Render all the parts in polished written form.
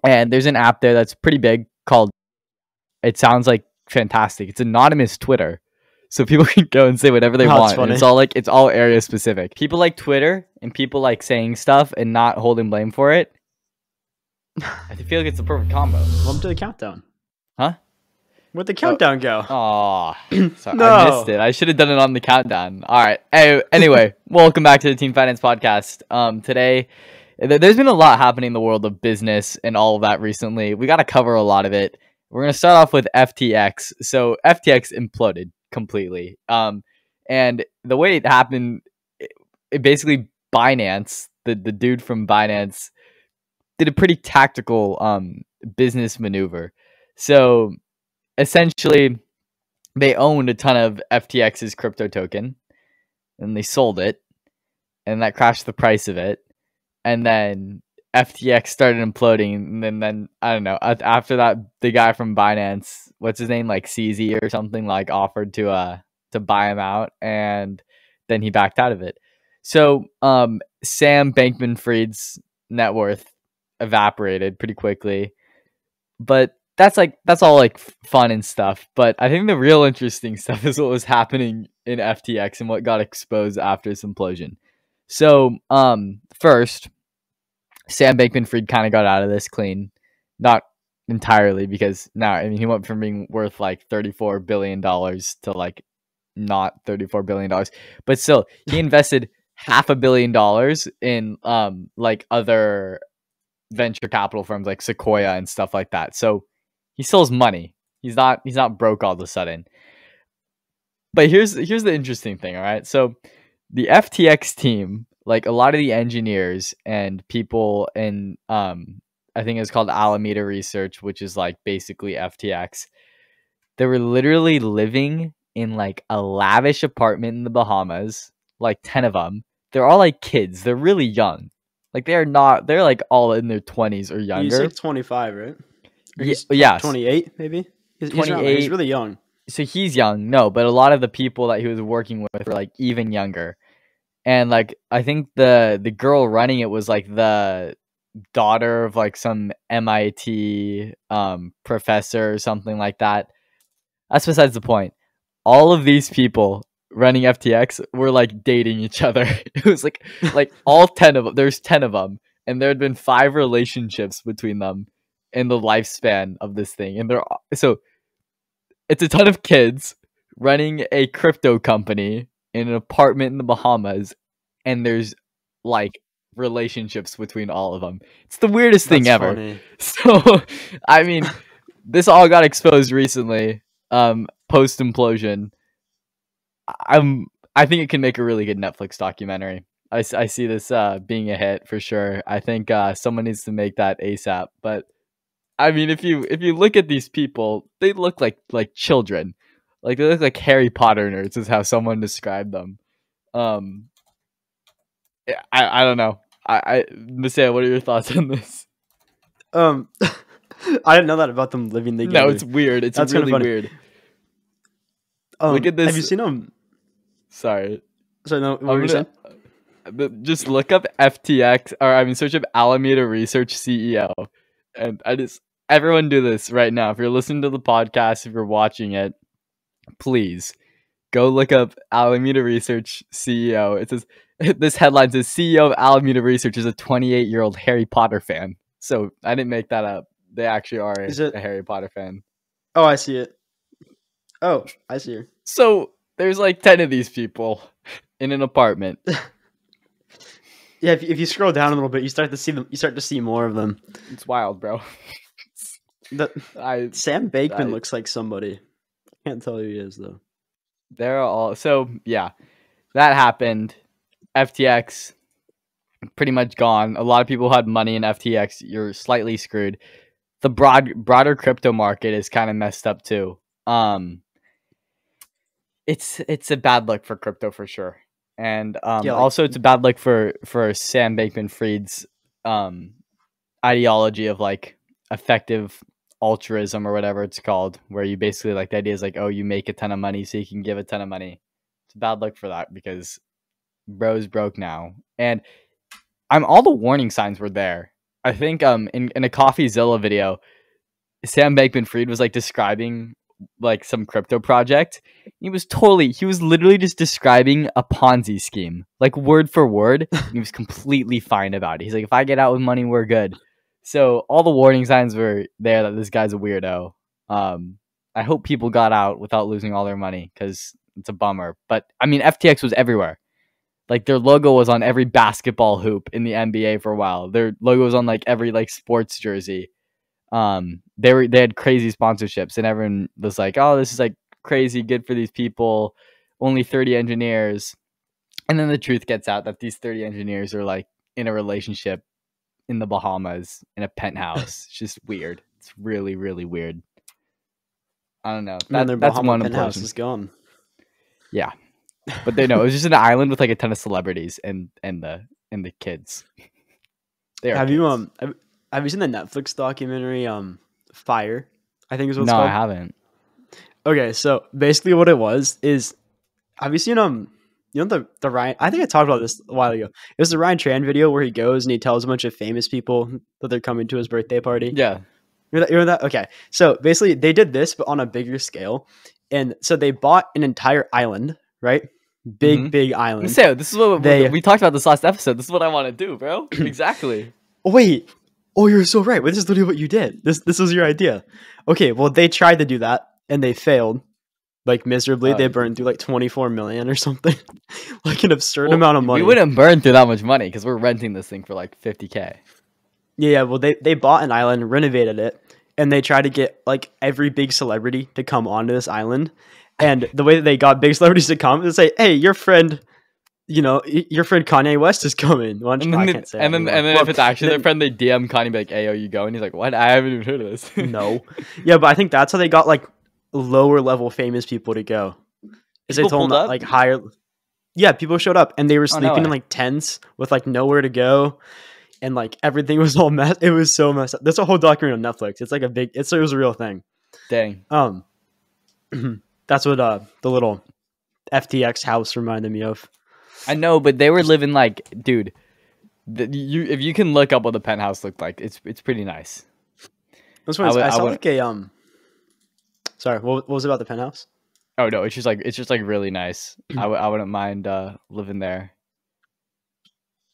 And there's an app there that's pretty big called, it sounds like fantastic, it's anonymous Twitter. So people can go and say whatever they want. And it's all area specific. People like Twitter and people like saying stuff and not holding blame for it. I feel like it's the perfect combo. Welcome to the countdown. Huh? Where'd the countdown go? Oh, No. I missed it. I should have done it on the countdown. All right. Anyway, welcome back to the Team Finance Podcast. Today, there's been a lot happening in the world of business and all of that recently. We got to cover a lot of it. We're going to start off with FTX. So FTX imploded completely. And the way it happened, it basically Binance, the dude from Binance, did a pretty tactical business maneuver. So essentially, they owned a ton of FTX's crypto token, and they sold it, and that crashed the price of it. And then FTX started imploding, and then I don't know. After that, the guy from Binance, what's his name, like CZ or something, like offered to buy him out, and then he backed out of it. So Sam Bankman-Fried's net worth evaporated pretty quickly, but that's all like fun and stuff. But I think the real interesting stuff is what was happening in FTX and what got exposed after its implosion. So first, Sam Bankman-Fried kind of got out of this clean, not entirely, because now, I mean, he went from being worth like $34 billion to like not $34 billion, but still, he invested $500 million in like other venture capital firms like Sequoia and stuff like that. So he still has money. He's not broke all of a sudden. But here's the interesting thing, all right? So the FTX team, like a lot of the engineers and people in I think it's called Alameda Research, which is like basically FTX, they were literally living in like a lavish apartment in the Bahamas, like 10 of them. They're all like kids. They're really young. Like they're like all in their 20s or younger. He's like 25, right? Yeah. 28 maybe? He's 28. He's really young. So he's young. No, but a lot of the people that he was working with were like even younger. And like I think the girl running it was like the daughter of like some MIT professor or something like that. That's besides the point. All of these people running FTX were like dating each other. It was like all 10 of them. There's 10 of them, and there had been 5 relationships between them in the lifespan of this thing. And so it's a ton of kids running a crypto company in an apartment in the Bahamas, and there's like relationships between all of them. It's the weirdest thing ever. Funny. So I mean, this all got exposed recently, post implosion. I think it can make a really good Netflix documentary. I see this being a hit for sure. I think someone needs to make that ASAP. But I mean, if you look at these people, they look like children. Like they look like Harry Potter nerds is how someone described them. I don't know. Maseo, what are your thoughts on this? I didn't know that about them living together. No, it's weird. That's really weird. Look at this. Have you seen them? Sorry. So no. What were you saying? Just look up FTX, or I mean, search up Alameda Research CEO, and everyone do this right now. If you're listening to the podcast, if you're watching it, please go look up Alameda Research CEO. It says this headline says CEO of Alameda Research is a 28-year-old Harry Potter fan. So I didn't make that up. They actually are a Harry Potter fan. Oh, I see it. Oh, I see her. So there's like 10 of these people in an apartment. Yeah, if you scroll down a little bit, you start to see them. You start to see more of them. It's wild, bro. Sam Bankman looks like somebody. I can't tell who he is though. They're all yeah. That happened. FTX pretty much gone. A lot of people had money in FTX. You're slightly screwed. The broader crypto market is kind of messed up too. It's a bad look for crypto for sure. And also it's a bad look for Sam Bankman-Fried's ideology of like effective altruism or whatever it's called, where you basically like the idea is like, oh, you make a ton of money so you can give a ton of money. It's a bad look for that because bro's broke now. And all the warning signs were there. I think in a CoffeeZilla video, Sam Bankman-Fried was like describing like some crypto project. He was literally just describing a Ponzi scheme, like word for word. And he was completely fine about it. He's like, if I get out with money, we're good. So all the warning signs were there that this guy's a weirdo. I hope people got out without losing all their money because it's a bummer. But I mean, FTX was everywhere. Like their logo was on every basketball hoop in the NBA for a while. Their logo was on like every like sports jersey. They had crazy sponsorships, and everyone was like, "Oh, this is like crazy good for these people." Only 30 engineers, and then the truth gets out that these 30 engineers are like in a relationship in the Bahamas in a penthouse. It's just weird. It's really, really weird. I don't know. Man, their That's Bahama one penthouse implosion. is gone. Yeah, but they know it was just an island with like a ton of celebrities and the kids. They are Have kids. you have you seen the Netflix documentary Fire? I think is what it's No, called. I haven't. Okay, so basically what it was is, have you seen you know the Ryan, I think I talked about this a while ago. It was the Ryan Tran video where he goes and he tells a bunch of famous people that they're coming to his birthday party. Yeah. Remember that? Okay. So basically they did this but on a bigger scale. And so they bought an entire island, right? Big island. Maseo, this is what They we talked about this last episode. This is what I want to do, bro. Exactly. Oh, wait. Oh, you're so right. This is literally what you did. This was your idea. Okay, well they tried to do that and they failed. Like miserably. They burned through like 24 million or something. Like an absurd amount of money. We wouldn't burn through that much money because we're renting this thing for like 50K. Yeah, well they bought an island, renovated it, and they tried to get like every big celebrity to come onto this island. And the way that they got big celebrities to come is say, "Hey, your friend, your friend Kanye West is coming." Why don't you, I can't say and then well, if it's actually their friend, they DM Kanye and be like, "Hey, are you going?" He's like, "What? I haven't even heard of this." No. Yeah, but I think that's how they got like lower level famous people to go. Is they People told them pulled up? like higher. Yeah, people showed up and they were Oh, no sleeping in way. like tents with like nowhere to go. And like everything was all mess. It was so messed up. That's a whole documentary on Netflix. It's like it was a real thing. Dang. That's what the little FTX house reminded me of. I know, but they were living like, dude. If you can look up what the penthouse looked like, it's pretty nice. This one I saw like a Sorry, what was it about the penthouse? Oh no, it's just like really nice. I wouldn't mind living there.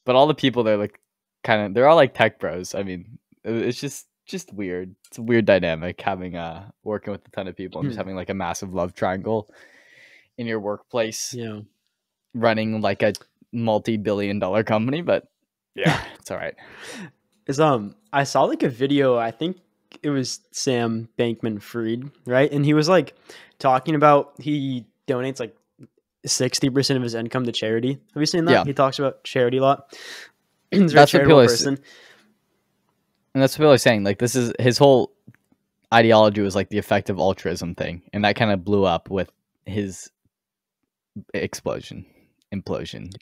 But all the people there like they're all like tech bros. I mean, it's just weird. It's a weird dynamic having working with a ton of people and just having like a massive love triangle in your workplace. Yeah. Running like a multi-billion-dollar company, but yeah, it's all right. I saw like a video, I think it was Sam Bankman-Fried, right? And he was like talking about he donates like 60% of his income to charity. Have you seen that? Yeah. He talks about charity a lot. He's a That's what charitable people person. And that's what people are saying. Like this is his whole ideology was like the effective altruism thing, and that kind of blew up with his implosion.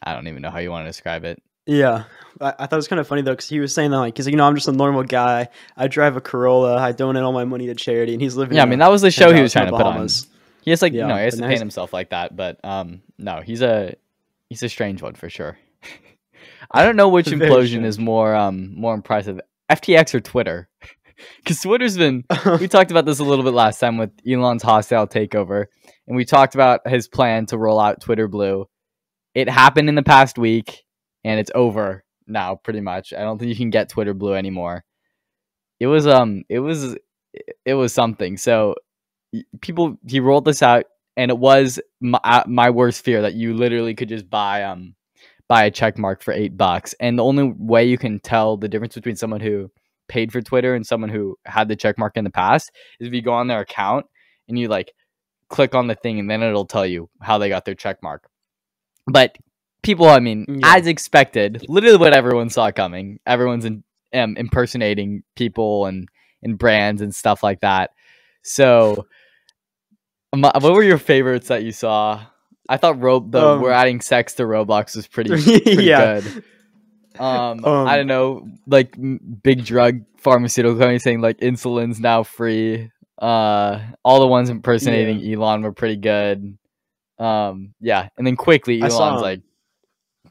I don't even know how you want to describe it. Yeah, I thought it was kind of funny though, because he was saying that like he's like, I'm just a normal guy. I drive a Corolla. I donate all my money to charity, and he's living. Yeah, I mean that was the show he was trying to put on. Bahamas. He has like Yeah, he has but to now paint he's- himself like that, but no, he's a strange one for sure. I don't know which Very implosion strange. is more impressive, FTX or Twitter, because Twitter's been. We talked about this a little bit last time with Elon's hostile takeover, and we talked about his plan to roll out Twitter Blue. It happened in the past week, and it's over now, pretty much. I don't think you can get Twitter Blue anymore. It was something. So he rolled this out, and it was my worst fear that you literally could just buy a check mark for $8, and the only way you can tell the difference between someone who paid for Twitter and someone who had the check mark in the past is if you go on their account and you like click on the thing, and then it'll tell you how they got their check mark. But people, I mean, as expected, literally what everyone saw coming. Everyone's impersonating people and brands and stuff like that. So, what were your favorites that you saw? I thought we're adding sex to Roblox was pretty good. I don't know, like big drug pharmaceutical companies saying like insulin's now free. All the ones impersonating Elon were pretty good. Yeah, and then quickly Elon's like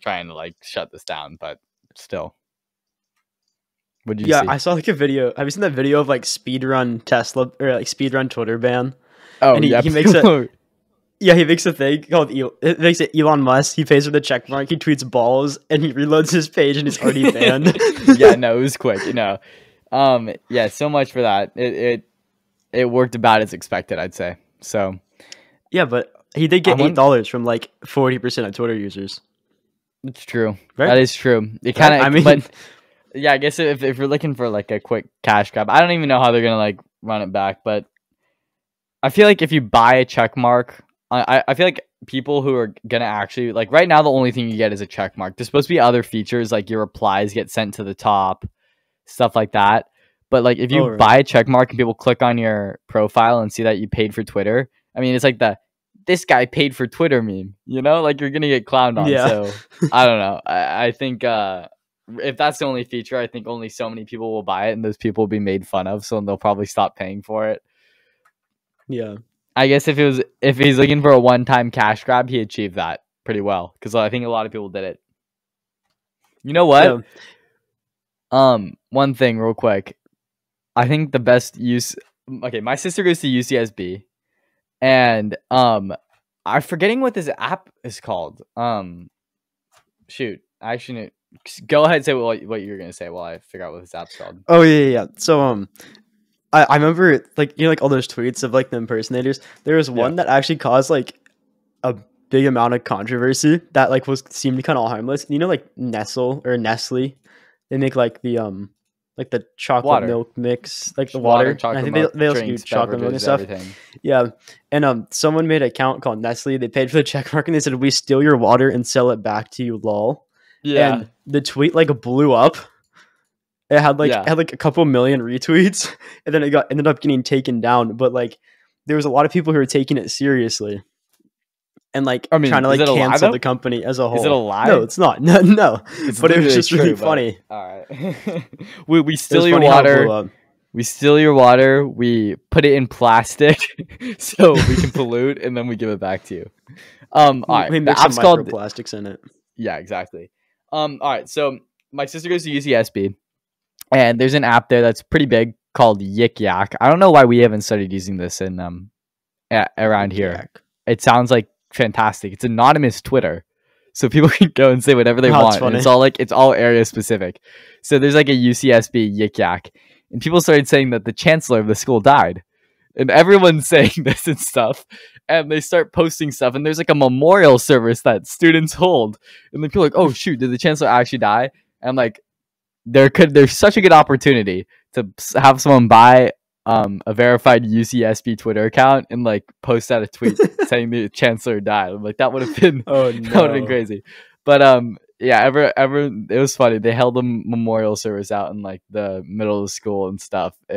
trying to like shut this down, but still. What did you Yeah, see? I saw like a video. Have you seen that video of like speedrun Tesla or like speedrun Twitter ban? Oh And yeah, he makes a yeah, he makes a thing called it makes it Elon Musk. He pays for the check mark. He tweets balls and he reloads his page and he's already banned. yeah, no, it was quick. Yeah, so much for that. It worked about as expected, I'd say. So Yeah, but he did get $8 from like 40% of Twitter users. it's true. Right? That is true. It Right? kind of, I mean, but yeah, I guess if you're looking for like a quick cash grab, I don't even know how they're gonna like run it back, but I feel like if you buy a check mark, I feel like people who are gonna actually like right now the only thing you get is a check mark. There's supposed to be other features like your replies get sent to the top, stuff like that. But like if you buy a check mark and people click on your profile and see that you paid for Twitter, I mean it's like this guy paid for Twitter meme, like you're gonna get clowned on. Yeah. So I don't know. I think if that's the only feature, I think only so many people will buy it and those people will be made fun of, so they'll probably stop paying for it. Yeah. I guess if he's looking for a one-time cash grab, he achieved that pretty well because I think a lot of people did it. You know what? Yeah. One thing real quick. I think the best use. Okay, my sister goes to UCSB, and I'm forgetting what this app is called. Shoot, actually, go ahead and say what you're gonna say while I figure out what this app's called. Oh yeah. So I remember like like all those tweets of like the impersonators. There was one that actually caused like a big amount of controversy that like seemed kind of harmless. Like Nestle or Nestle, they make like the chocolate milk mix, like the water. Chocolate I think milk, they also do drinks, chocolate milk and stuff. Everything. Yeah, and someone made an account called Nestle. They paid for the check mark and they said, "We steal your water and sell it back to you, lol." Yeah, and the tweet like blew up. It had like a couple million retweets, and then it ended up getting taken down. But like, there was a lot of people who were taking it seriously, and like trying to like cancel the company as a whole. Is it a lie? No, it's not. No, but it was just really funny. All right, we steal your water. We steal your water. We put it in plastic so we can pollute, and then we give it back to you. All right, we mix some microplastics in it. Yeah, exactly. All right, so my sister goes to UCSB. And there's an app there that's pretty big called Yik Yak. I don't know why we haven't started using this in around here. It sounds like fantastic. It's anonymous Twitter, so people can go and say whatever they want. And it's all area specific. So there's like a UCSB Yik Yak, and people started saying that the chancellor of the school died, and everyone's saying this and stuff. And they start posting stuff, and there's like a memorial service that students hold, and then people are like, "Oh shoot, did the chancellor actually die?" And like. There's such a good opportunity to have someone buy a verified UCSB Twitter account and like post out a tweet saying the chancellor died. Like that would have been that would have been crazy. But yeah, it was funny. They held a memorial service out in like the middle of the school and stuff. I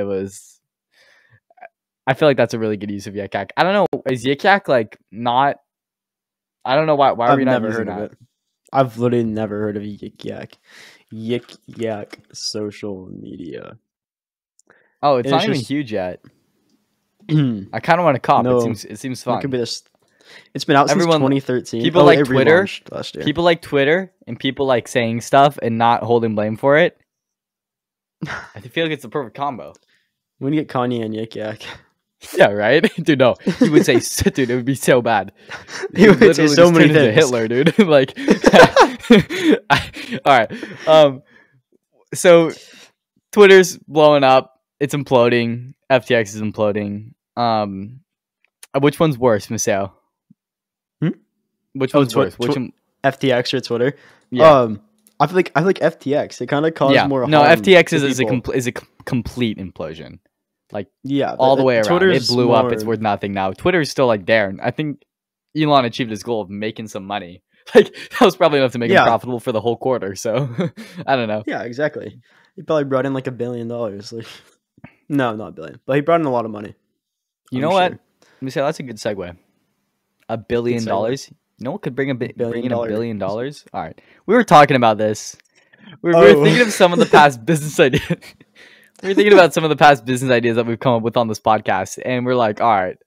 feel like that's a really good use of Yik Yak. I don't know, is Yik Yak like not? I don't know why are we not using that? I've literally never heard of Yik Yak. Yik Yak social media. Oh, it's not even huge yet. I kind of want to cop. No, it seems fun. It could be this. It's been out since 2013. People like Twitter. Last year. People like Twitter, and people like saying stuff and not holding blame for it. I feel like it's the perfect combo. We need to get Kanye and Yik Yak. Yeah, right, dude. No, he would say, dude, it would be so bad. He would say so many things. Hitler, dude. Like, all right. So Twitter's blowing up. It's imploding. FTX is imploding. Which one's worse, Maseo? Which one's worse? FTX or Twitter? Yeah. I feel like FTX. It kind of caused more harm. No, FTX is a complete implosion. Like all the way around. It blew up. It's worth nothing now. Twitter is still like there. And I think Elon achieved his goal of making some money. Like that was probably enough to make him profitable for the whole quarter. So I don't know. Yeah, exactly. He probably brought in like $1 billion. Like, no, not $1 billion, but he brought in a lot of money. You know what? Let me say that's a good segue. $1 billion. You know what could bring in $1 billion? All right, we were talking about this. We were thinking of some of the past business ideas. We were thinking about some of the past business ideas that we've come up with on this podcast, and we're like, all right.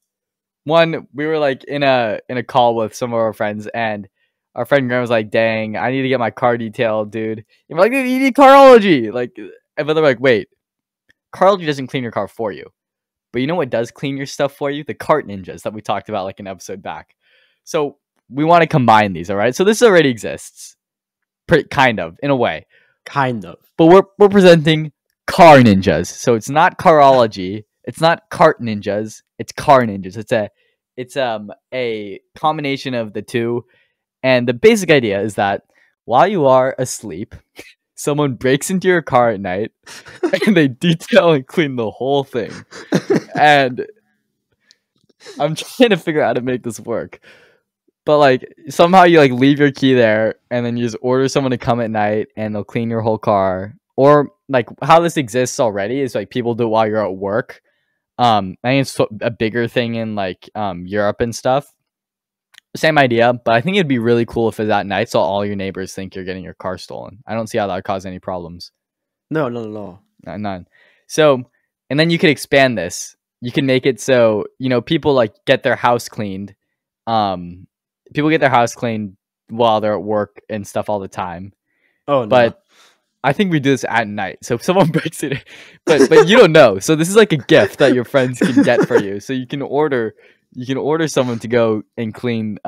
One, we were like in a call with some of our friends, and our friend Graham was like, "Dang, I need to get my car detailed, dude." And we're like, "You need carology!" Like, but they're like, wait, Carology doesn't clean your car for you. But you know what does clean your stuff for you? The cart ninjas that we talked about like an episode back. So we want to combine these, all right? So this already exists. Kind of, in a way. Kind of. But we're presenting car ninjas. So it's not carology. It's not cart ninjas. It's car ninjas. It's a combination of the two. And the basic idea is that while you are asleep, someone breaks into your car at night and they detail and clean the whole thing. And I'm trying to figure out how to make this work. But like somehow you like leave your key there and then you just order someone to come at night and they'll clean your whole car. Or like how this exists already is like people do it while you're at work. I think it's a bigger thing in like Europe and stuff. Same idea, but I think it'd be really cool if it's at night so all your neighbors think you're getting your car stolen. I don't see how that would cause any problems. No. None. So, and then you could expand this. You can make it so, you know, people like get their house cleaned. People get their house cleaned while they're at work and stuff all the time. Oh, no. But I think we do this at night. So if someone breaks it, but you don't know. So this is like a gift that your friends can get for you. So you can order someone to go and clean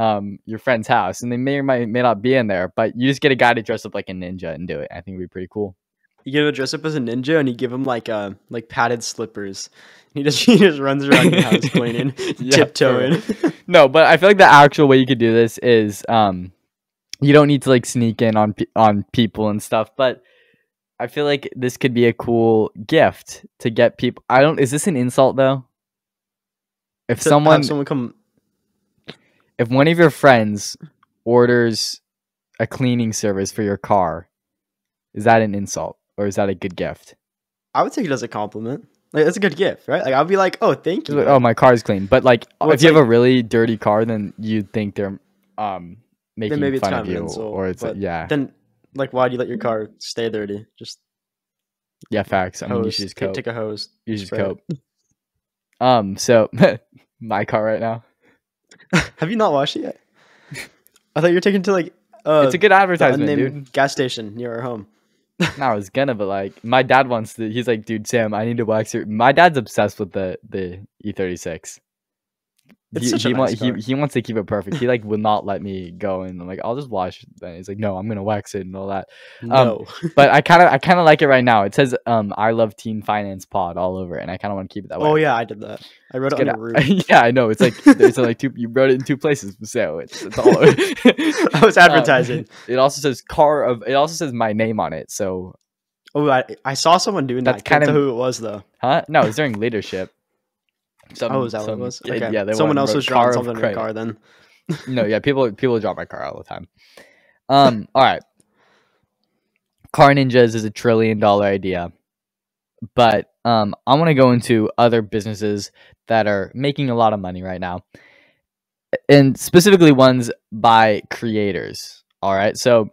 your friend's house, and they may or may not be in there, but you just get a guy to dress up like a ninja and do it. I think it'd be pretty cool. You get him to dress up as a ninja, and you give him like padded slippers. He just runs around your house cleaning, tiptoeing. No, but I feel like the actual way you could do this is you don't need to like sneak in on people and stuff, but I feel like this could be a cool gift to get people. Is this an insult though? If one of your friends orders a cleaning service for your car, is that an insult or is that a good gift? I would take it as a compliment. Like, that's a good gift, right? Like, I'll be like, "Oh, thank you." Like, oh, my car's clean. But like, if you have a really dirty car, then you'd think they're making fun of you, or it's Then, like, why do you let your car stay dirty? Just facts. I mean, you should just cope. Take a hose. You should cope. So my car right now. Have you not washed it yet? I thought you were taking it to like it's a good advertisement, dude. Gas station near our home. No, I was gonna, but like my dad wants to. He's like, dude, Sam, I need to wax your. My dad's obsessed with the E36. He wants to keep it perfect. He like would not let me go, and I'm like, I'll just wash it. Then he's like, no, I'm gonna wax it and all that. No, but I kind of like it right now. It says I love Teen Finance Pod all over it, and I kind of want to keep it that way. Oh yeah, I did that. I wrote it on your roof. Yeah, I know. It's like there's like two. You wrote it in two places, so it's all over. I was advertising. It also says It also says my name on it. So. Oh, I saw someone doing that. I can't tell who it was though. Huh? No, it was during leadership. Is that what it was? Okay. Yeah, someone else was drawing something in your car then. No, yeah, people draw my car all the time. All right. Car ninjas is $1 trillion idea, but I want to go into other businesses that are making a lot of money right now, and specifically ones by creators. All right, so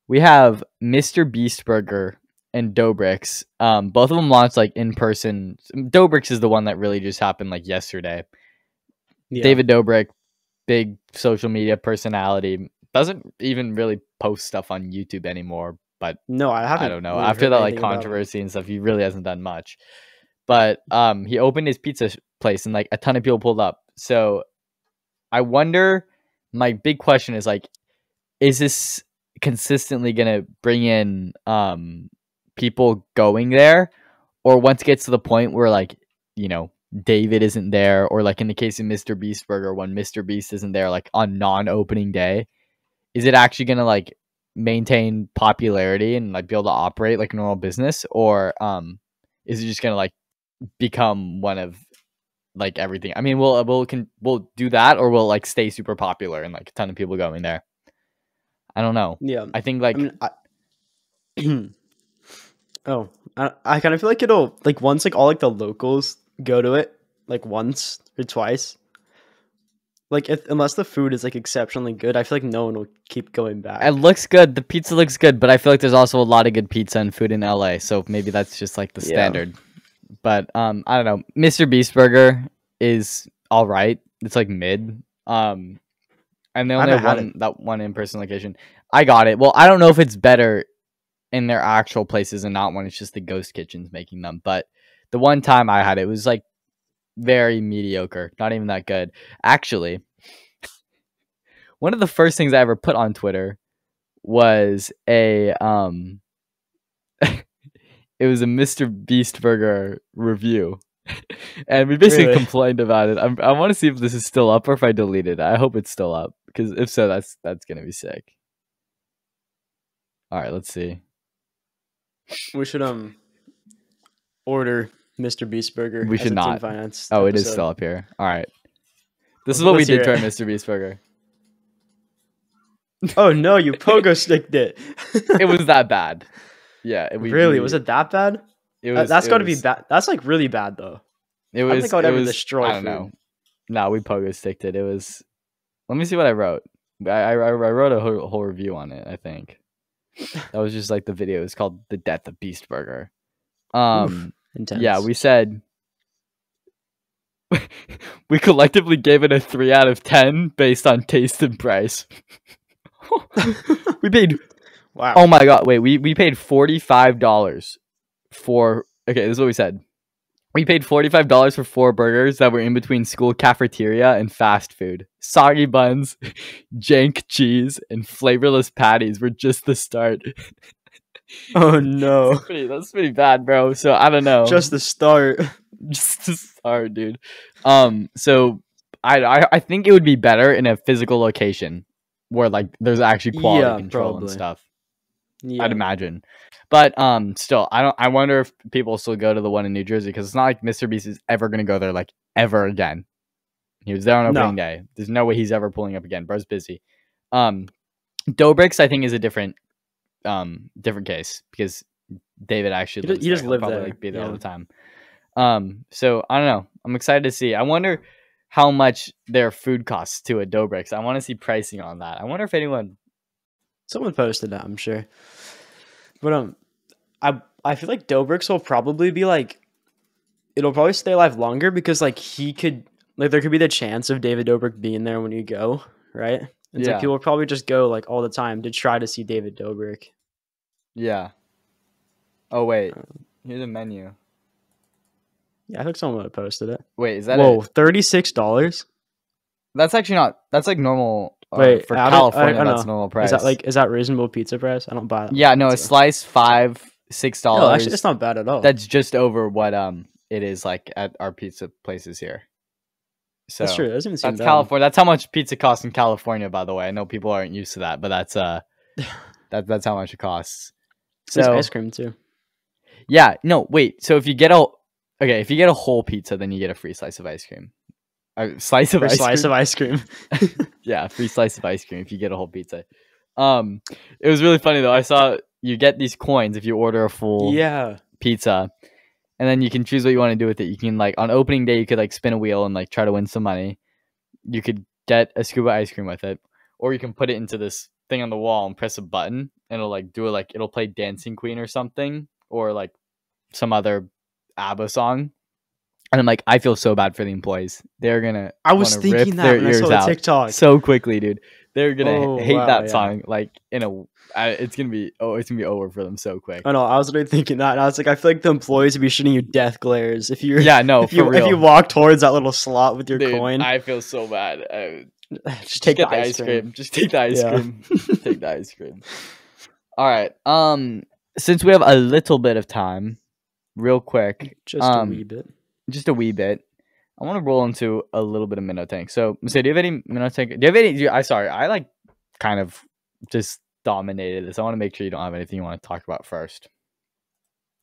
we have Mr. Beast Burger and Dobrik's. Both of them launched like in person. Dobrik's is the one that really just happened like yesterday. Yeah. David Dobrik, big social media personality, doesn't even really post stuff on YouTube anymore. But no, I haven't. I don't know. Really after that like controversy and stuff, he really hasn't done much. But he opened his pizza place and like a ton of people pulled up. So I wonder. My big question is like, is this consistently gonna bring in people going there, or once it gets to the point where like, you know, David isn't there, or like in the case of Mr. Beast Burger, when Mr. Beast isn't there like on non-opening day, is it actually gonna like maintain popularity and like be able to operate like a normal business, or is it just gonna like become one of like everything? I mean, we'll do that, or will like stay super popular and like a ton of people going there? I don't know. Yeah, I think like I kind of feel like it'll like once like all like the locals go to it like once or twice, like unless the food is like exceptionally good, I feel like no one will keep going back. It looks good. The pizza looks good, but I feel like there's also a lot of good pizza and food in LA, so maybe that's just like the standard. But I don't know. Mr. Beast Burger is all right. It's like mid. And they only have that one in-person location. I got it. Well, I don't know if it's better in their actual places and not when it's just the ghost kitchens making them. But the one time I had it was like very mediocre, not even that good. Actually, one of the first things I ever put on Twitter was a it was a Mr. Beast Burger review. And we basically Really? complained about it. I want to see if this is still up or if I deleted it. I hope it's still up because if so, that's gonna be sick. All right, let's see. We should order Mr. Beast Burger. We as should a Team not. Finance Oh, it is episode. still up here. All right. This is what we Let's did hear to our it. Mr. Beast Burger. Oh no, you pogo sticked it. It was that bad. Yeah. Really? Was it that bad? It was. That's it got to be was- bad. That's like really bad though. It I was. don't think I would it ever was- destroy I don't food. know. No, we pogo sticked it. It was. Let me see what I wrote. I wrote a whole review on it. I think that was just like the video. It's called "The Death of Beast Burger." Intense. Yeah, we said we collectively gave it a 3 out of 10 based on taste and price. We paid. Wow. Oh my god! Wait, we paid $45 for. Okay, this is what we said. We paid $45 for 4 burgers that were in between school cafeteria and fast food. Soggy buns, jank cheese, and flavorless patties were just the start. Oh no. That's pretty bad, bro. So I don't know. Just the start. Just the start, dude. So I think it would be better in a physical location where like there's actually quality control and probably. stuff. Yeah. I'd imagine. But still, I wonder if people still go to the one in New Jersey because it's not like Mr. Beast is ever gonna go there like ever again. He was there on opening day. There's no way he's ever pulling up again. Bro's busy. Dobrik's I think is a different case because David actually lives he just there. He'll lived probably there, like be there all yeah. the time. So I don't know. I'm excited to see. I wonder how much their food costs to a Dobrik's. I want to see pricing on that. I wonder if anyone. Someone posted that, I'm sure. But I feel like Dobrik's will probably be like, it'll probably stay alive longer because like he could like there could be the chance of David Dobrik being there when you go, right? And so Yeah. people will probably just go like all the time to try to see David Dobrik. Yeah. Oh wait, here's a menu. Yeah, I think someone would have posted it. Wait, is that Whoa, it? $36? That's actually not. That's like normal. Wait, for I don't- California, I don't that's know. normal price. Is that reasonable pizza price? I don't buy it. Yeah, no, a slice $5, $6. No, actually, it's not bad at all. That's just over what it is like at our pizza places here. So That's true. That doesn't even seem that's bad. California. That's how much pizza costs in California, by the way. I know people aren't used to that, but that's that's how much it costs. It's So ice cream too. yeah, no, wait. So if you get a whole pizza, then you get a free slice of ice cream. A slice of For a ice slice cream. of ice cream. Yeah, free slice of ice cream if you get a whole pizza. It was really funny though. I saw you get these coins if you order a full Yeah. pizza, and then you can choose what you want to do with it. You can like on opening day, you could like spin a wheel and like try to win some money. You could get a scuba ice cream with it, or you can put it into this thing on the wall and press a button, and it'll like do it like it'll play Dancing Queen or something, or like some other ABBA song. And I'm like, I feel so bad for the employees. They're gonna. I was wanna rip thinking that their when I ears saw the out TikTok. so quickly, dude. They're gonna Oh, hate wow, that yeah. song. Like it's gonna be over for them so quick. I know. I was literally thinking that, and I was like, I feel like the employees would be shooting you death glares if you're. Yeah, no, if you for real. if you walk towards that little slot with your Dude, coin, I feel so bad. just take get the ice cream. Just take the ice Yeah. cream. Take the ice cream. All right. Since we have a little bit of time, real quick, Just a wee bit. just a wee bit. I want to roll into a little bit of Minnow Tank. So, Maseo, do you have any Minnow Tank? Do you have any? I like kind of just dominated this. I want to make sure you don't have anything you want to talk about first.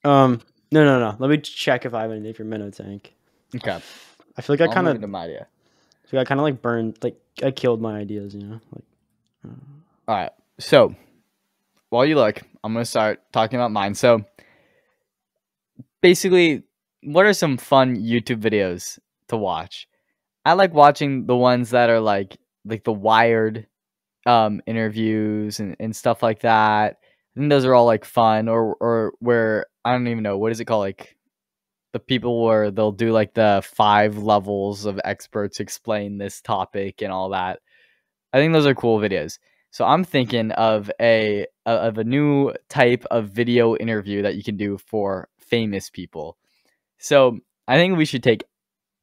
No. Let me check if I have anything for Minnow Tank. Okay. I feel like I kind of, into my idea. like burned, like I killed my ideas. You know, like. All right. So, while you look, I'm gonna start talking about mine. So, basically, what are some fun YouTube videos to watch? I like watching the ones that are like the Wired interviews and stuff like that. I think those are all like fun, or where I don't even know what is it called, like the people where they'll do like the 5 levels of experts explain this topic and all that. I think those are cool videos. So I'm thinking of a new type of video interview that you can do for famous people. So I think we should take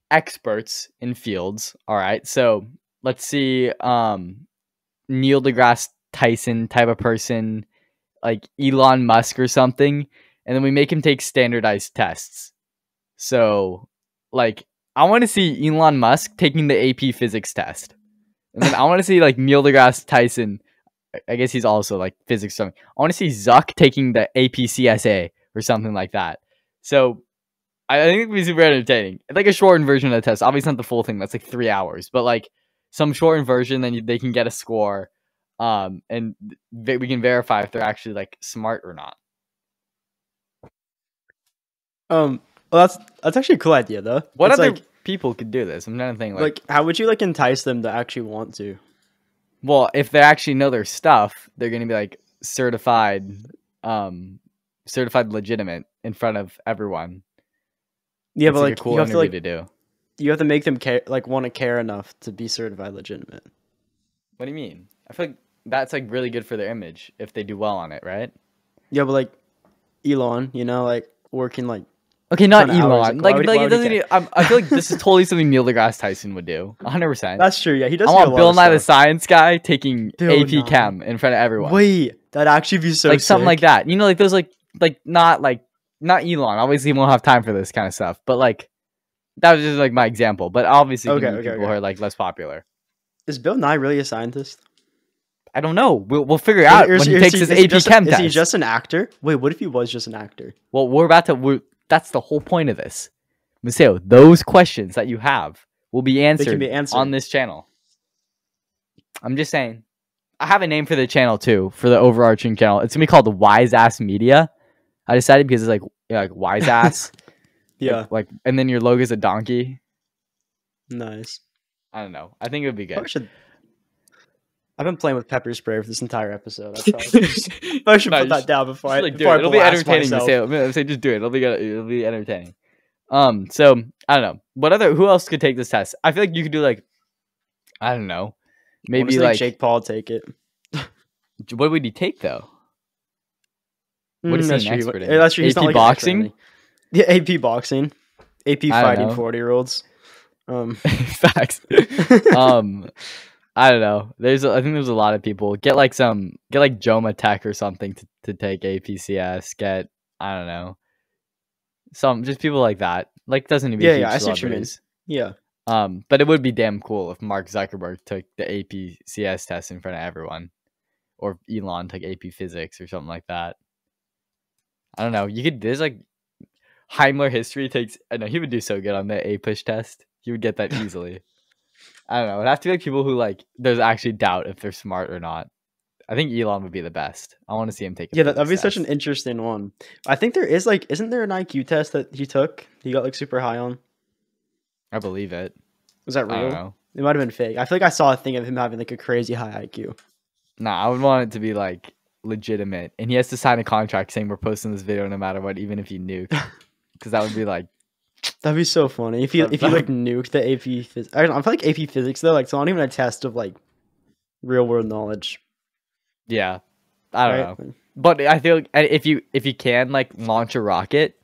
experts in fields. All right. So let's see, Neil deGrasse Tyson type of person, like Elon Musk or something, and then we make him take standardized tests. So, like, I want to see Elon Musk taking the AP physics test, and then I want to see like Neil deGrasse Tyson. I guess he's also like physics something. I want to see Zuck taking the AP CSA or something like that. So I think it'd be super entertaining. It's like a shortened version of the test. Obviously not the full thing. That's like 3 hours, but like some shortened version. Then they can get a score, and we can verify if they're actually like smart or not. Well, that's actually a cool idea though. What It's other like people could do this? I'm trying to think. Like, how would you like entice them to actually want to? well, if they actually know their stuff, they're gonna be like certified legitimate in front of everyone. Yeah, It's but like like a cool you have to interview like to do. you have to make them care, like want to care enough to be certified legitimate. What do you mean? I feel like that's like really good for their image if they do well on it, right? Yeah, but like Elon, you know, like working like Okay, not ton of hours, Elon. like, Like, why it would he doesn't. care? I feel like this is totally something Neil deGrasse Tyson would do. 100%. That's true. Yeah, he does. I do a want lot Bill of Nye the stuff. Science Guy taking Bill AP Nye. Chem in front of everyone. Wait, that'd actually be so like something like sick. that. You know, like those not Elon. Obviously, he won't have time for this kind of stuff. But like that was just like my example. But obviously, Okay, can be people who are like less popular. Is Bill Nye really a scientist? I don't know. We'll figure out when he takes his AP Chem test. Is he just an actor? Wait, what if he was just an actor? Well, that's the whole point of this. Maseo, those questions that you have will be answered, on this channel. I'm just saying. I have a name for the channel too, for the overarching channel. It's gonna be called the Wise Ass Media. I decided because it's like wise ass. Yeah. Like, and then your logo's a donkey. Nice. I don't know. I think it would be good. I've been playing with pepper spray for this entire episode. I should put that down before I it'll be entertaining. Say just do it. It'll be entertaining. So I don't know. Who else could take this test? I feel like you could do like, I don't know, maybe like Jake Paul take it. What would he take though? What is he an expert in? That's true. He's AP not like boxing? Yeah, AP boxing. AP fighting 40-year-olds. Facts. I don't know. I think there's a lot of people. Get like Joma Tech or something to take APCS. Get, I don't know, just people like that. Like, doesn't even be huge I see what you mean. Yeah. But it would be damn cool if Mark Zuckerberg took the APCS test in front of everyone, or Elon took AP Physics or something like that. I don't know. There's like Heimler history takes. I know he would do so good on the APUSH test. He would get that easily. I don't know. It'd have to be like people who like there's actually doubt if they're smart or not. I think Elon would be the best. I want to see him take. That'd be such an interesting one. I think there is like, isn't there an IQ test that he took? He got like super high on. I believe it. Was that real? I don't know. It might have been fake. I feel like I saw a thing of him having like a crazy high IQ. Nah, I would want it to be like legitimate, and he has to sign a contract saying we're posting this video no matter what, even if he nuked, because that would be like. That'd be so funny if you like nuked the AP physics. I feel like AP physics though, like it's not even a test of like real world knowledge. Yeah, I don't know, but I feel like if you can like launch a rocket,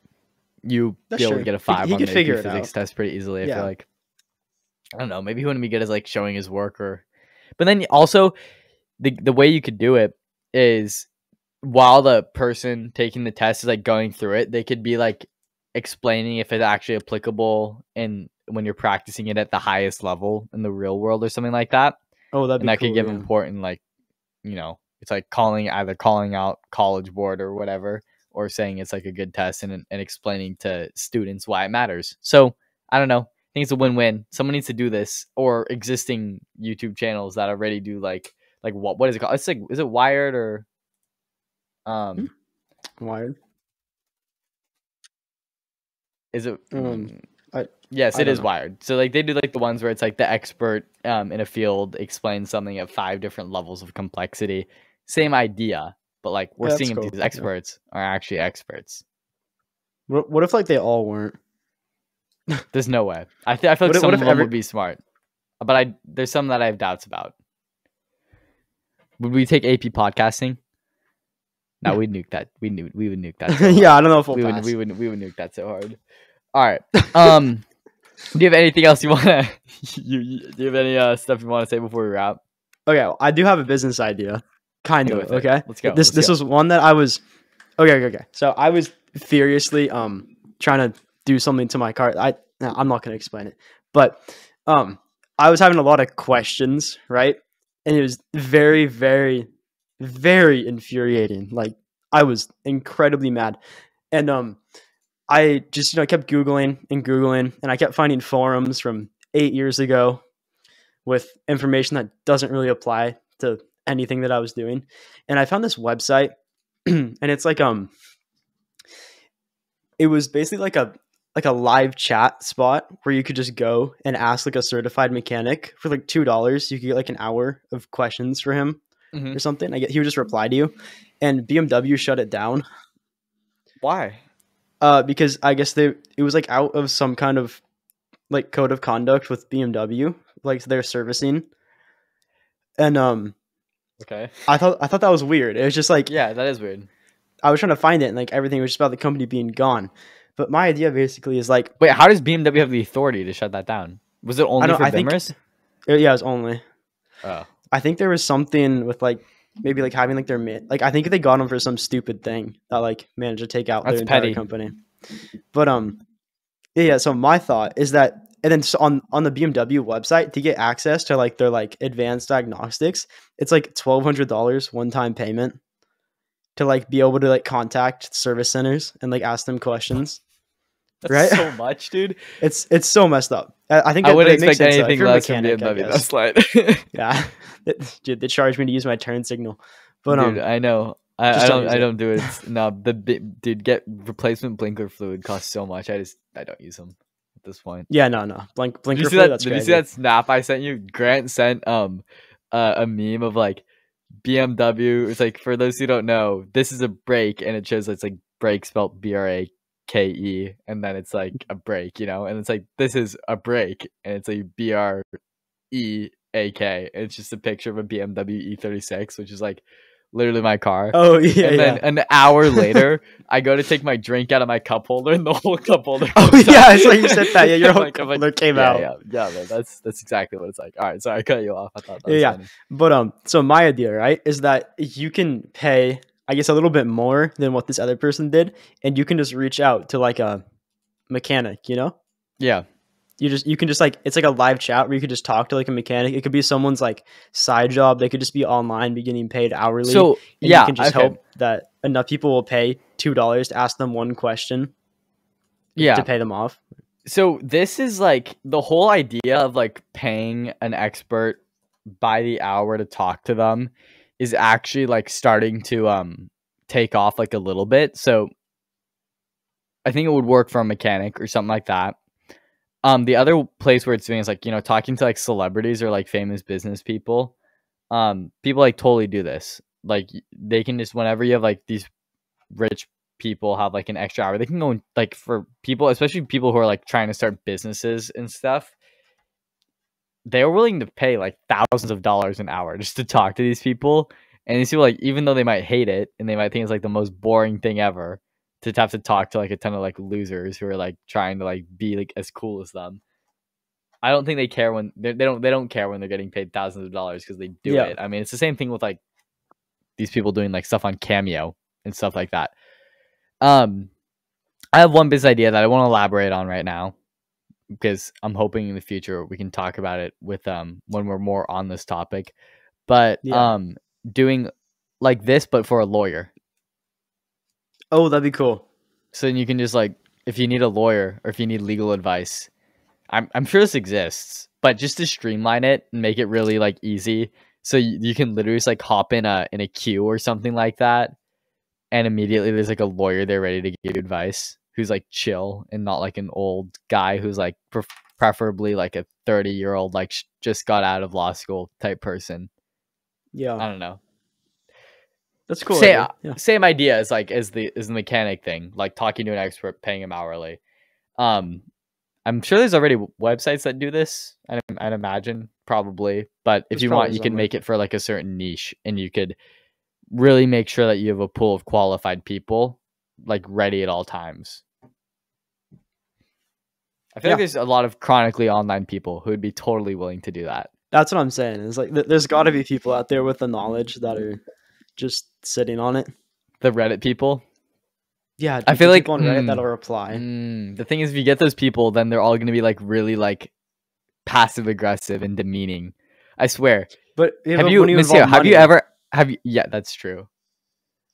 you be able to get a 5 on the AP physics test pretty easily. I feel like, I don't know, maybe he wouldn't be good as like showing his work but then also the way you could do it is while the person taking the test is like going through it, they could be like explaining if it's actually applicable in when you're practicing it at the highest level in the real world or something like that. Oh, that'd be that cool, could give important, like, you know, it's like calling out College Board or whatever, or saying it's like a good test and explaining to students why it matters. So I don't know. I think it's a win-win. Someone needs to do this, or existing YouTube channels that already do like what is it called? It's like, is it Wired or Wired? Is it? Yes, it is Wired. So like they do like the ones where it's like the expert in a field explains something at 5 different levels of complexity. Same idea, but like we're seeing if these experts are actually experts. What if like they all weren't? There's no way. I feel like some of them would be smart, but there's some that I have doubts about. Would we take AP podcasting? No, we'd nuke that. We would nuke that. So Yeah, I don't know if we'll we pass. would nuke that so hard. All right. Do you have anything else you wanna? Do you have any stuff you want to say before we wrap? Okay, well, I do have a business idea, kind Go of. with it. Okay, Let's go. This was one that I was. Okay. So I was furiously trying to do something to my car. I'm not gonna explain it, but I was having a lot of questions, right? And it was very, very, very infuriating. Like I was incredibly mad, and I just kept googling, and I kept finding forums from 8 years ago with information that doesn't really apply to anything that I was doing. And I found this website, and it's like it was basically like a live chat spot where you could just go and ask like a certified mechanic for like $2. You could get like an hour of questions for him or something. He would just reply to you, and BMW shut it down. Why? Because I guess it was like out of some kind of like code of conduct with BMW, like their servicing. And Okay. I thought that was weird. It was just like, Yeah, that is weird. I was trying to find it, and like everything was just about the company being gone. But my idea basically is like, Wait, how does BMW have the authority to shut that down? Was it only for Bimmers? Yeah, it was only. Oh. I think there was something with like maybe like having like their like I think they got them for some stupid thing that like managed to take out their entire company. But yeah. So my thought is that, and then so on the BMW website to get access to like their like advanced diagnostics, it's like $1,200 one-time payment to like be able to like contact service centers and like ask them questions. That's right? so much, dude. It's so messed up. I think I wouldn't expect anything less from BMW. That's like, yeah, dude, they charged me to use my turn signal. But dude, I know. I don't do it. No, dude, get replacement blinker fluid costs so much. I don't use them at this point. Yeah, no. Blinker fluid. That's did you see that snap I sent you? Grant sent a meme of like BMW. It's like, for those who don't know, this is a brake, and it shows it's like brake spelled BRAKE, and then it's like a brake, and it's like, this is a brake, and it's like BREAK. It's just a picture of a BMW E36, which is like literally my car. Oh yeah. And then an hour later, I go to take my drink out of my cup holder, and the whole cup holder. Oh yeah, I saw you said that. Yeah, your whole cup holder came out. Yeah, man, that's exactly what it's like. All right, sorry, I cut you off. I thought that was funny. But so my idea, right, is that you can pay, I guess, a little bit more than what this other person did, and you can just reach out to like a mechanic, Yeah. You can just like, it's like a live chat where you could just talk to like a mechanic. It could be someone's like side job. They could just be online, be getting paid hourly. So you can just hope that enough people will pay $2 to ask them one question. Yeah. To pay them off. So this is like the whole idea of like paying an expert by the hour to talk to them is actually like starting to take off like a little bit. So I think it would work for a mechanic or something like that. The other place where it's doing is like, talking to like celebrities or like famous business people. People like totally do this. Like they can just, whenever you have like these rich people have like an extra hour, they can go and, like, for people, especially people who are like trying to start businesses and stuff, they're willing to pay like thousands of dollars an hour just to talk to these people. And these people, like, even though they might hate it and they might think it's like the most boring thing ever, to have to talk to like a ton of like losers who are like trying to like be like as cool as them. I don't think they care when they don't care when they're getting paid thousands of dollars, because they do it. I mean, it's the same thing with like these people doing like stuff on Cameo and stuff like that. I have one business idea that I want to elaborate on right now, because I'm hoping in the future we can talk about it with when we're more on this topic. But doing like this, but for a lawyer. Oh, that'd be cool. So then you can just like, if you need a lawyer or if you need legal advice, I'm sure this exists, but just to streamline it and make it really like easy, so you can literally just like hop in a queue or something like that, and immediately there's like a lawyer there ready to give you advice, who's like chill and not like an old guy who's like preferably like a 30-year-old like just got out of law school type person. Yeah, I don't know. That's cool. Same idea as like as the mechanic thing, like talking to an expert, paying him hourly. I'm sure there's already websites that do this. I'd imagine probably. But if There's you want, probably you can somewhere. make it for like a certain niche, and you could really make sure that you have a pool of qualified people like ready at all times. I feel like there's a lot of chronically online people who would be totally willing to do that. That's what I'm saying. It's like there's got to be people out there with the knowledge that are just sitting on it. The Reddit people. Yeah, I dude, feel the like people on Reddit that'll reply. the thing is, if you get those people, then they're all going to be like really like passive aggressive and demeaning. I swear. But Have you, Maseo, yeah, that's true.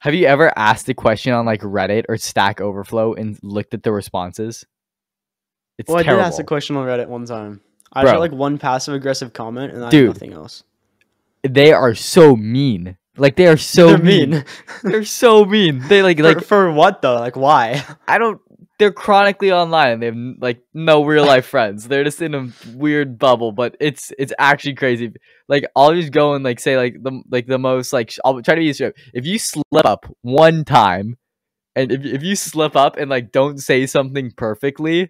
Have you ever asked a question on like Reddit or Stack Overflow and looked at the responses? It's Well, terrible. I did ask a question on Reddit one time. I Bro. got like one passive aggressive comment and I Dude. had nothing else. They are so mean. Like they are so They're mean. They're so mean. They like for what though? Like why? They're chronically online. They have like no real life friends. They're just in a weird bubble, but it's actually crazy. Like I'll just go and like say like the most like I'll try to be straight. If you slip up one time, and if you slip up and like don't say something perfectly,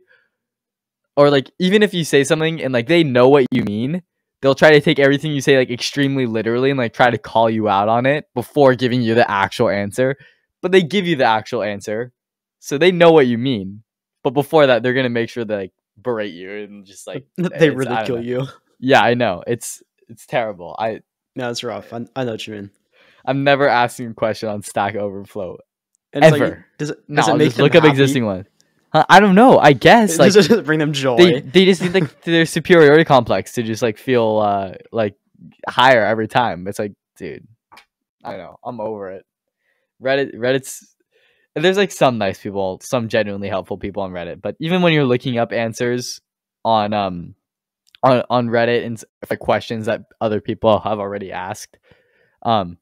or like even if you say something and like they know what you mean, they'll try to take everything you say like extremely literally and like try to call you out on it before giving you the actual answer. But they give you the actual answer. So they know what you mean, but before that, they're gonna make sure they like berate you and just like They ridicule you. Yeah, I know it's terrible. No, it's rough. I know what you mean. I'm never asking a question on Stack Overflow And it's ever. Like, does it I'll make just them look up happy? existing ones. I don't know. I guess like does it bring them joy? they just need like their superiority complex to just like feel like higher every time. It's like, dude, I don't know. I'm over it. Reddit's. There's like some nice people, some genuinely helpful people on Reddit, but even when you're looking up answers on Reddit and like questions that other people have already asked, when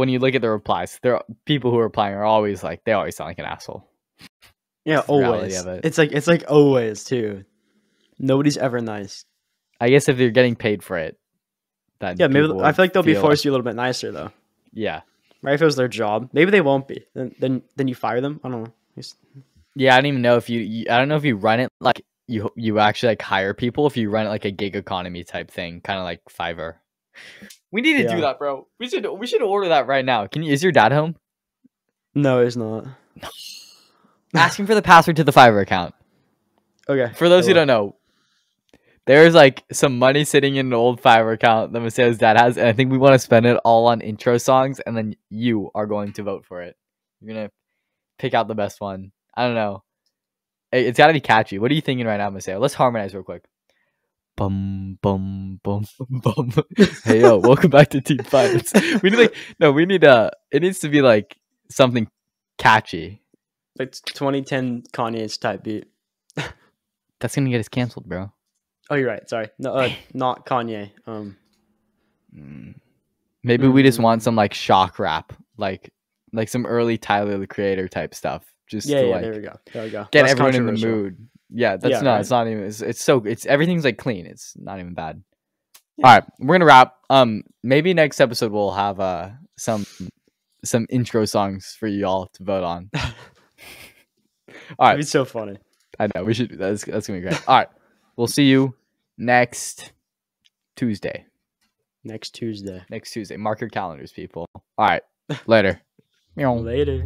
you look at the replies, there people who are replying are always like they always sound like an asshole. Yeah, always. It's like always too. Nobody's ever nice. I guess if you're getting paid for it, then yeah, maybe I feel like they'll be forced to be a little bit nicer though. Yeah. Right, if it was their job, maybe they won't be. Then you fire them. I don't know. Yeah, I don't even know if I don't know if you run it like you actually like hire people. If you run it like a gig economy type thing, kind of like Fiverr. We need to do that, bro. We should order that right now. Is your dad home? No, he's not. Ask him for the password to the Fiverr account. Okay. For those who don't know, there's like some money sitting in an old Fiverr account that Maseo's dad has, and I think we want to spend it all on intro songs, and then you are going to vote for it. You're gonna pick out the best one. I don't know. It's gotta be catchy. What are you thinking right now, Maseo? Let's harmonize real quick. Bum bum bum bum. Hey yo, welcome back to Team Finance. We need it needs to be like something catchy. Like 2010 Kanye's type beat. That's gonna get us canceled, bro. Oh, you're right. Sorry. No, not Kanye. Maybe we just want some like shock rap, like some early Tyler the Creator type stuff. Just to, like, there we go. Get Less everyone in the mood. Yeah, that's not. Right. It's not even. It's everything's like clean. It's not even bad. Yeah. All right, we're gonna wrap. Maybe next episode we'll have some intro songs for you all to vote on. All right, it'd be so funny. I know we should. That's gonna be great. All right, we'll see you next Tuesday. Next Tuesday. Mark your calendars, people. All right, later. Later.